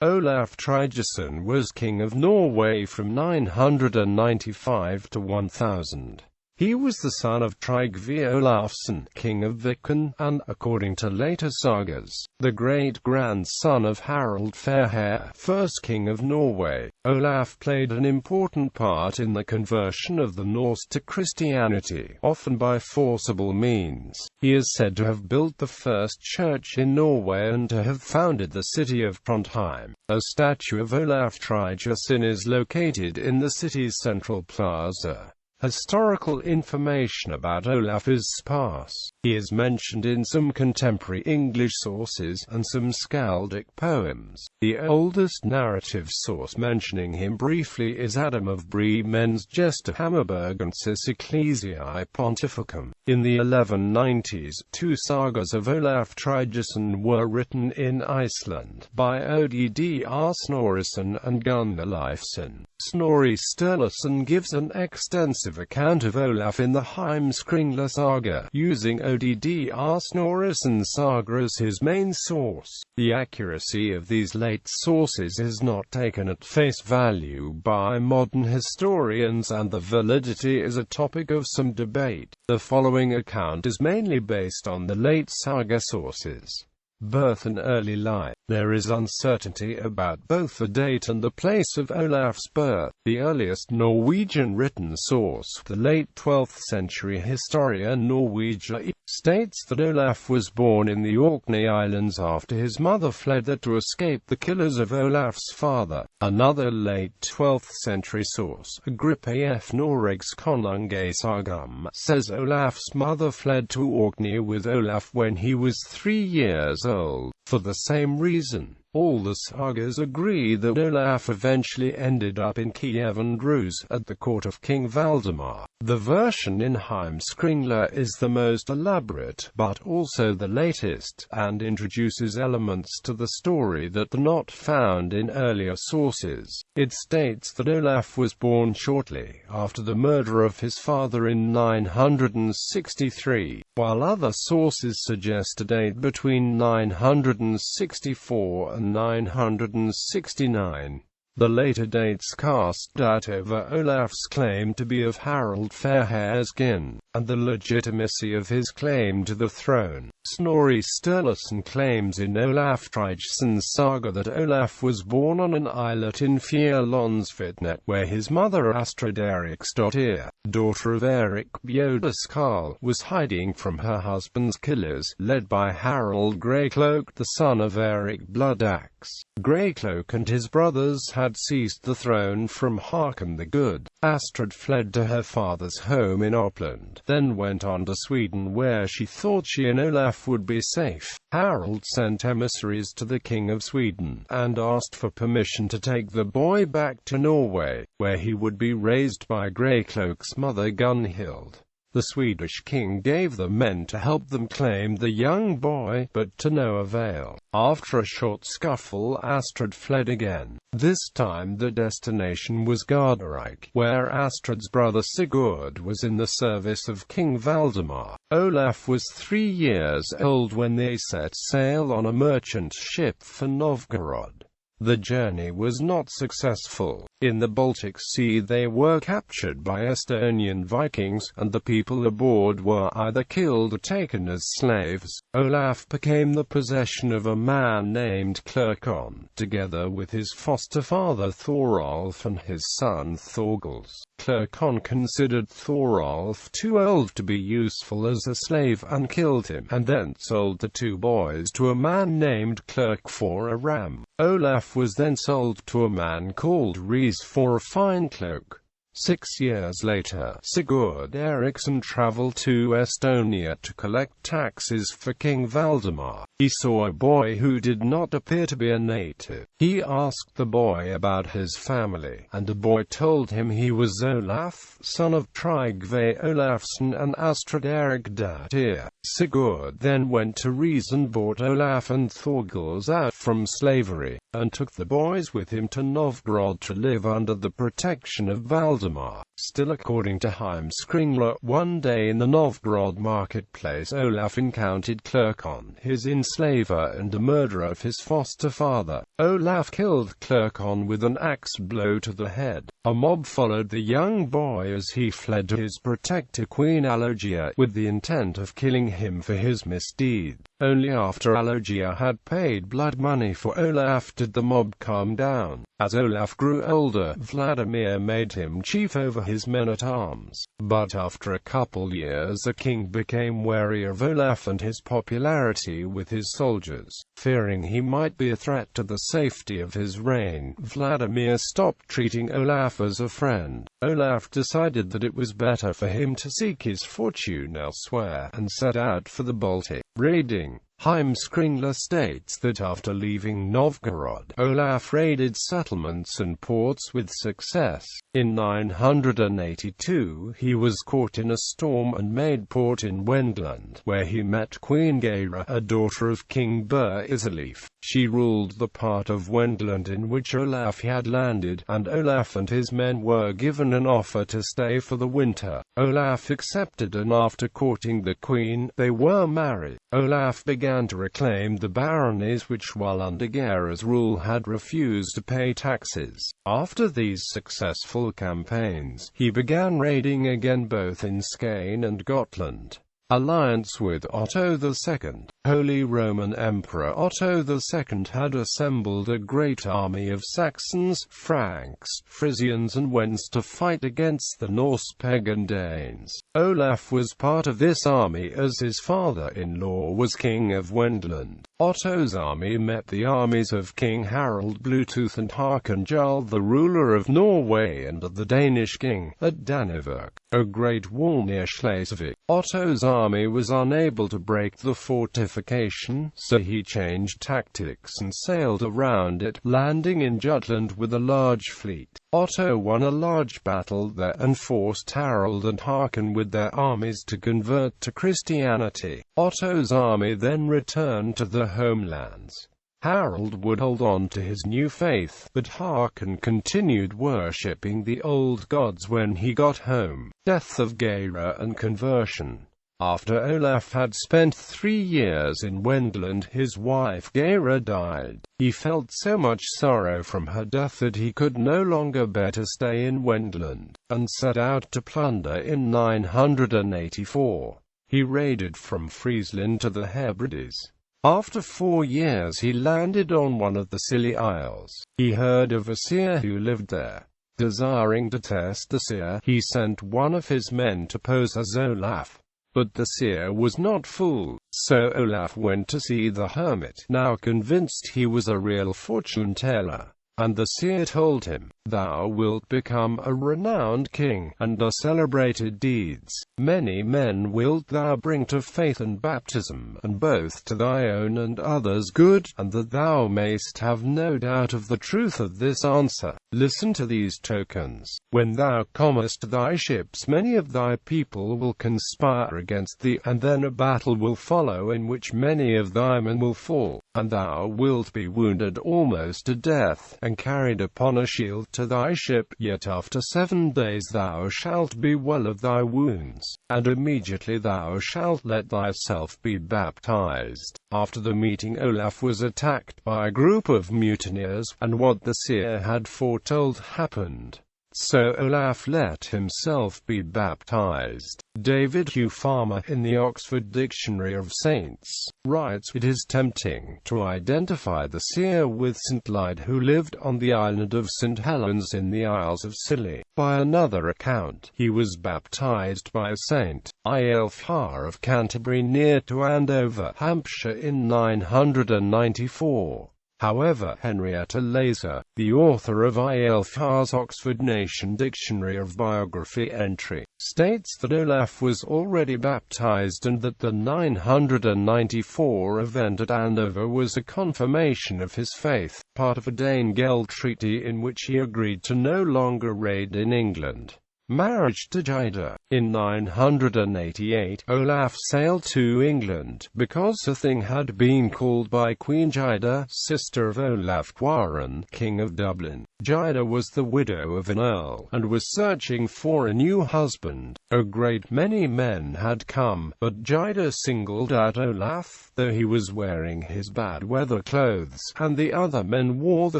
Olaf Tryggvason was king of Norway from 995 to 1000. He was the son of Tryggvi Olafsson, king of Viken, and, according to later sagas, the great-grandson of Harald Fairhair, first king of Norway. Olaf played an important part in the conversion of the Norse to Christianity, often by forcible means. He is said to have built the first church in Norway and to have founded the city of Trondheim. A statue of Olaf Tryggvason is located in the city's central plaza. Historical information about Olaf is sparse. He is mentioned in some contemporary English sources, and some skaldic poems. The oldest narrative source mentioning him briefly is Adam of Bree means.He Hammerbergensis Ecclesiae Pontificum. In the 1190s, two sagas of Olaf Tryggvason were written in Iceland, by Odd Snorrisson and Gunnar Leifsson. Snorri Sturluson gives an extensive account of Olaf in the Heimskringla saga, using Odd Snorrisson's saga as his main source. The accuracy of these late sources is not taken at face value by modern historians, and the validity is a topic of some debate. The following account is mainly based on the late saga sources. Birth and early life. There is uncertainty about both the date and the place of Olaf's birth. The earliest Norwegian written source, the late 12th century Historia Norwegia, states that Olaf was born in the Orkney Islands after his mother fled there to escape the killers of Olaf's father. Another late 12th century source, Agrippa F. Norregs Konunge Sagum, says Olaf's mother fled to Orkney with Olaf when he was 3 years old. For the same reason, all the sagas agree that Olaf eventually ended up in Kiev and Rus, at the court of King Valdemar. The version in Heimskringla is the most elaborate, but also the latest, and introduces elements to the story that are not found in earlier sources. It states that Olaf was born shortly after the murder of his father in 963, while other sources suggest a date between 964 and 969. The later dates cast doubt over Olaf's claim to be of Harald Fairhair's kin, and the legitimacy of his claim to the throne. Snorri Sturluson claims in Olaf Tryggvason's saga that Olaf was born on an islet in Fjellandsvatnet, where his mother Astrid Eriksdottir, daughter of Erik Bjodeskal, was hiding from her husband's killers, led by Harald Greycloak, the son of Erik Bloodaxe. Greycloak and his brothers had seized the throne from Håkon the Good. Astrid fled to her father's home in Uppland, then went on to Sweden where she thought she and Olaf would be safe. Harald sent emissaries to the King of Sweden, and asked for permission to take the boy back to Norway, where he would be raised by Greycloak's mother Gunhild. The Swedish king gave the men to help them claim the young boy, but to no avail. After a short scuffle, Astrid fled again. This time the destination was Gardarike, where Astrid's brother Sigurd was in the service of King Valdemar. Olaf was 3 years old when they set sail on a merchant ship for Novgorod. The journey was not successful. In the Baltic Sea they were captured by Estonian Vikings, and the people aboard were either killed or taken as slaves. Olaf became the possession of a man named Clercon, together with his foster father Thorolf and his son Thorgils. Clercon considered Thorolf too old to be useful as a slave and killed him, and then sold the two boys to a man named Clerk for a ram. Olaf was then sold to a man called Rees for a fine cloak. 6 years later, Sigurd Eriksson traveled to Estonia to collect taxes for King Valdemar. He saw a boy who did not appear to be a native. He asked the boy about his family, and the boy told him he was Olaf, son of Tryggvi Olafsson and Astrid Eriksdottir. Sigurd then went to Rees and bought Olaf and Thorgils out from slavery, and took the boys with him to Novgorod to live under the protection of Valdemar. Valdemar. Still according to Heimskringla, one day in the Novgorod marketplace Olaf encountered Clercon, his enslaver and a murderer of his foster father. Olaf killed Clercon with an axe blow to the head. A mob followed the young boy as he fled to his protector Queen Alogia, with the intent of killing him for his misdeed. Only after Alogia had paid blood money for Olaf did the mob calm down. As Olaf grew older, Vladimir made him chief over his men-at-arms. But after a couple years the king became wary of Olaf and his popularity with his soldiers. Fearing he might be a threat to the safety of his reign, Vladimir stopped treating Olaf as a friend. Olaf decided that it was better for him to seek his fortune elsewhere, and set out for the Baltic, raiding. Heimskringla states that after leaving Novgorod, Olaf raided settlements and ports with success. In 982, he was caught in a storm and made port in Wendland, where he met Queen Geira, a daughter of King Bur-Isilif. She ruled the part of Wendland in which Olaf had landed, and Olaf and his men were given an offer to stay for the winter. Olaf accepted, and after courting the queen, they were married. Olaf began to reclaim the baronies which, while under Geira's rule, had refused to pay taxes. After these successful campaigns, he began raiding again both in Skane and Gotland. Alliance with Otto II. Holy Roman Emperor Otto II had assembled a great army of Saxons, Franks, Frisians and Wends to fight against the Norse pagan Danes. Olaf was part of this army as his father-in-law was king of Wendland. Otto's army met the armies of King Harald Bluetooth and Håkon Jarl, the ruler of Norway, and of the Danish king, at Danevirke, a great wall near Schleswig. Otto's army was unable to break the fortification, so he changed tactics and sailed around it, landing in Jutland with a large fleet. Otto won a large battle there and forced Harald and Håkon with their armies to convert to Christianity. Otto's army then returned to their homelands. Harald would hold on to his new faith, but Håkon continued worshipping the old gods when he got home. Death of Geira and conversion. After Olaf had spent 3 years in Wendland, his wife Geira died. He felt so much sorrow from her death that he could no longer bear to stay in Wendland, and set out to plunder in 984. He raided from Friesland to the Hebrides. After 4 years he landed on one of the Scilly Isles. He heard of a seer who lived there. Desiring to test the seer, he sent one of his men to pose as Olaf. But the seer was not fooled, so Olaf went to see the hermit, now convinced he was a real fortune-teller. And the seer told him, "Thou wilt become a renowned king, and are celebrated deeds. Many men wilt thou bring to faith and baptism, and both to thy own and others' good, and that thou mayst have no doubt of the truth of this answer. Listen to these tokens. When thou comest to thy ships, many of thy people will conspire against thee, and then a battle will follow in which many of thy men will fall, and thou wilt be wounded almost to death, and carried upon a shield to thy ship, yet after 7 days thou shalt be well of thy wounds, and immediately thou shalt let thyself be baptized." After the meeting, Olaf was attacked by a group of mutineers, and what the seer had foretold happened. So Olaf let himself be baptized. David Hugh Farmer, in the Oxford Dictionary of Saints, writes, "It is tempting to identify the seer with St. Lyde, who lived on the island of St. Helens in the Isles of Scilly. By another account, he was baptized by St. Ealfhar of Canterbury near to Andover, Hampshire in 994. However, Henrietta Laser, the author of Ealfhar's Oxford Nation Dictionary of Biography entry, states that Olaf was already baptized and that the 994 event at Andover was a confirmation of his faith, part of a Danegeld treaty in which he agreed to no longer raid in England. Marriage to Haida. In 988, Olaf sailed to England, because a thing had been called by Queen Haida, sister of Olaf Tryggvason, King of Dublin. Haida was the widow of an earl, and was searching for a new husband. A great many men had come, but Haida singled out Olaf, though he was wearing his bad weather clothes, and the other men wore the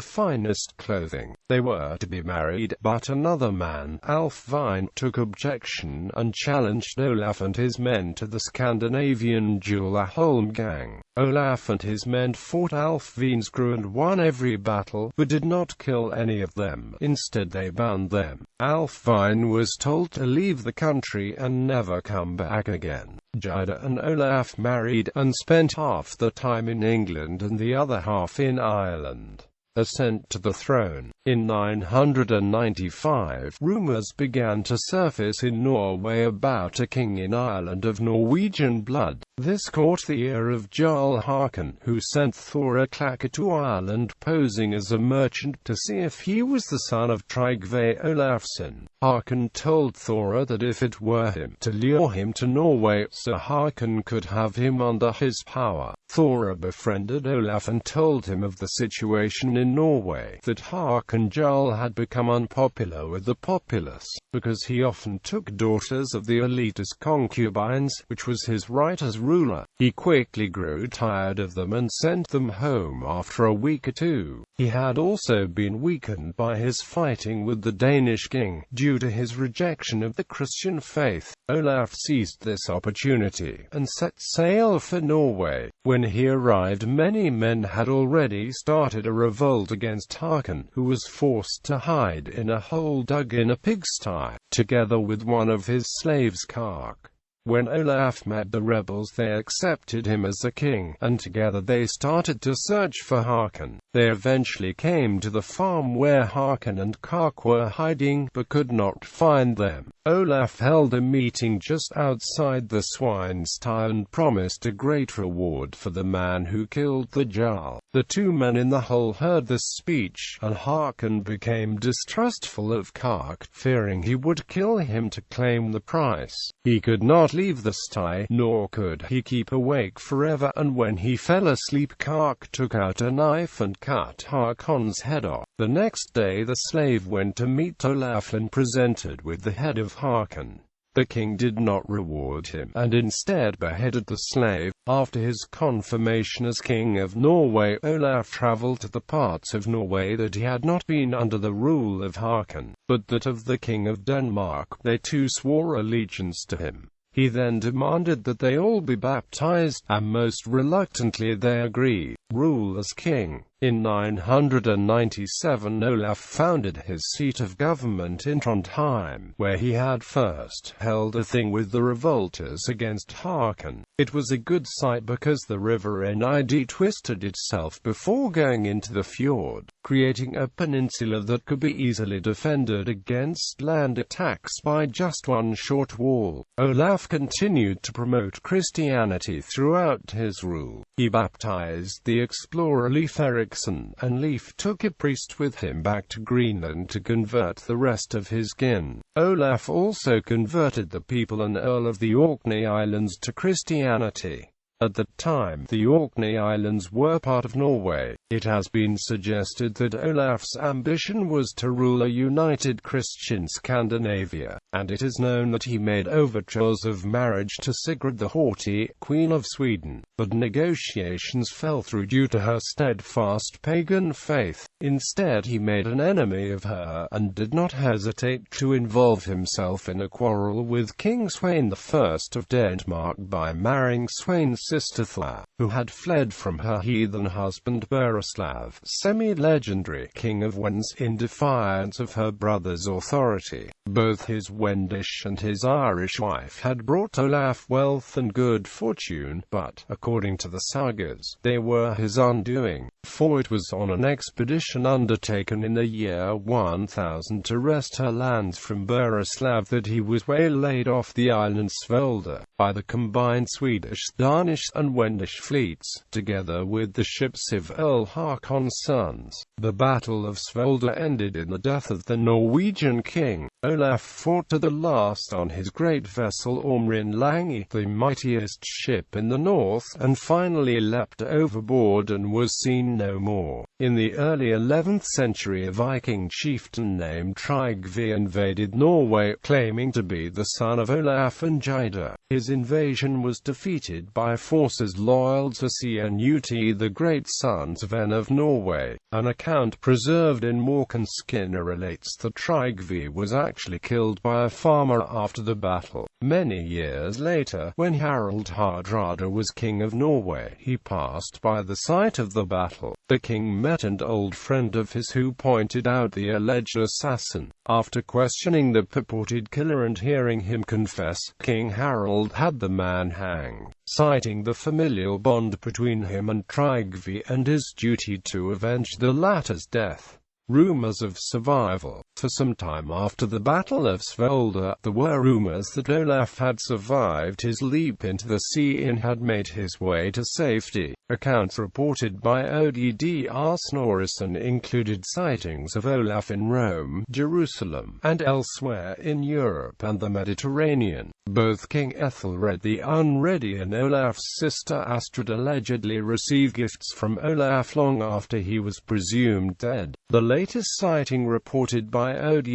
finest clothing. They were to be married, but another man, Alfvine, took objection, and challenged Olaf and his men to the Scandinavian duel Holmgang. Olaf and his men fought Alfvine's crew and won every battle, but did not kill any of them. Instead they bound them. Alfvine was told to leave the country and never come back again. Haida and Olaf married, and spent half the time in England and the other half in Ireland. Ascent to the throne. In 995, rumors began to surface in Norway about a king in Ireland of Norwegian blood. This caught the ear of Jarl Håkon, who sent Thora Clacker to Ireland posing as a merchant to see if he was the son of Tryggvi Olafsson. Håkon told Thora that if it were him, to lure him to Norway, so Håkon could have him under his power. Thora befriended Olaf and told him of the situation in Norway, that Håkon Jarl had become unpopular with the populace, because he often took daughters of the elite as concubines, which was his right as ruler. He quickly grew tired of them and sent them home after a week or two. He had also been weakened by his fighting with the Danish king, due to his rejection of the Christian faith. Olaf seized this opportunity, and set sail for Norway. When he arrived, many men had already started a revolt against Håkon, who was forced to hide in a hole dug in a pigsty, together with one of his slaves Kark. When Olaf met the rebels, they accepted him as a king, and together they started to search for Håkon. They eventually came to the farm where Håkon and Kark were hiding, but could not find them. Olaf held a meeting just outside the swine stye and promised a great reward for the man who killed the Jarl. The two men in the hole heard this speech, and Håkon became distrustful of Kark, fearing he would kill him to claim the price. He could not leave the sty, nor could he keep awake forever, and when he fell asleep, Kark took out a knife and cut Håkon's head off. The next day the slave went to meet Olaf and presented with the head of Håkon. The king did not reward him, and instead beheaded the slave. After his confirmation as King of Norway, Olaf travelled to the parts of Norway that he had not been under the rule of Håkon, but that of the King of Denmark. They too swore allegiance to him. He then demanded that they all be baptized, and most reluctantly they agreed. Rule as king. In 997 Olaf founded his seat of government in Trondheim, where he had first held a thing with the revolters against Håkon. It was a good sight because the river Nid twisted itself before going into the fjord, creating a peninsula that could be easily defended against land attacks by just one short wall. Olaf continued to promote Christianity throughout his rule. He baptized the explorer Leif Erikson, and Leif took a priest with him back to Greenland to convert the rest of his kin. Olaf also converted the people and Earl of the Orkney Islands to Christianity. At the time, the Orkney Islands were part of Norway. It has been suggested that Olaf's ambition was to rule a united Christian Scandinavia, and it is known that he made overtures of marriage to Sigrid the Haughty, Queen of Sweden, but negotiations fell through due to her steadfast pagan faith. Instead he made an enemy of her, and did not hesitate to involve himself in a quarrel with King Svein I of Denmark by marrying Svein's sister Thora, who had fled from her heathen husband Berislav, semi-legendary king of Wends, in defiance of her brother's authority. Both his Wendish and his Irish wife had brought Olaf wealth and good fortune, but, according to the sagas, they were his undoing, for it was on an expedition undertaken in the year 1000 to wrest her lands from Berislav that he was waylaid off the island Svolda. by the combined Swedish, Danish and Wendish fleets, together with the ships of Earl Haakon's sons. The Battle of Svolder ended in the death of the Norwegian king. Olaf fought to the last on his great vessel Ormrin Lange, the mightiest ship in the north, and finally leapt overboard and was seen no more. In the early 11th century, a Viking chieftain named Tryggvi invaded Norway, claiming to be the son of Olaf and Haida. His invasion was defeated by forces loyal to Cnut, the great sons of En of Norway. An account preserved in Morkinskinna relates that Tryggvi was actually killed by a farmer after the battle. Many years later, when Harald Hardrada was king of Norway, he passed by the site of the battle. The king met an old friend of his who pointed out the alleged assassin. After questioning the purported killer and hearing him confess, King Harald had the man hanged, citing the familial bond between him and Tryggvi and his duty to avenge the latter's death. Rumors of survival. For some time after the Battle of Svolder, there were rumors that Olaf had survived his leap into the sea and had made his way to safety. Accounts reported by Odd Snorrisson included sightings of Olaf in Rome, Jerusalem, and elsewhere in Europe and the Mediterranean. Both King Ethelred the Unready and Olaf's sister Astrid allegedly received gifts from Olaf long after he was presumed dead. The latest sighting reported by Odd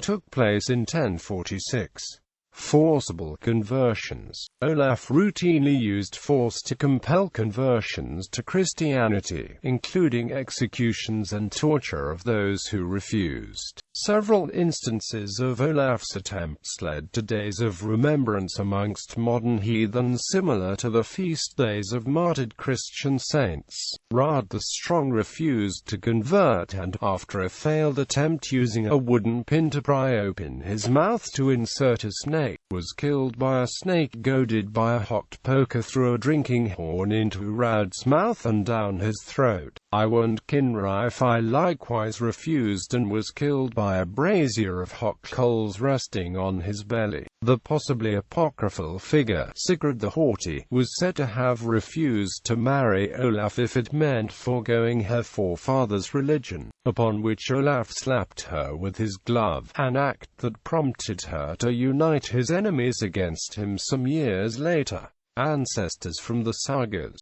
took place in 1046. Forcible conversions. Olaf routinely used force to compel conversions to Christianity, including executions and torture of those who refused. Several instances of Olaf's attempts led to days of remembrance amongst modern heathens similar to the feast days of martyred Christian saints. Rad the Strong refused to convert and, after a failed attempt using a wooden pin to pry open his mouth to insert a snake, was killed by a snake goaded by a hooked poker through a drinking horn into Rad's mouth and down his throat. Iwand Kinraifai likewise refused and was killed by a brazier of hot coals resting on his belly. The possibly apocryphal figure, Sigurd the Haughty, was said to have refused to marry Olaf if it meant foregoing her forefathers' religion, upon which Olaf slapped her with his glove, an act that prompted her to unite his enemies against him some years later. Ancestors from the sagas.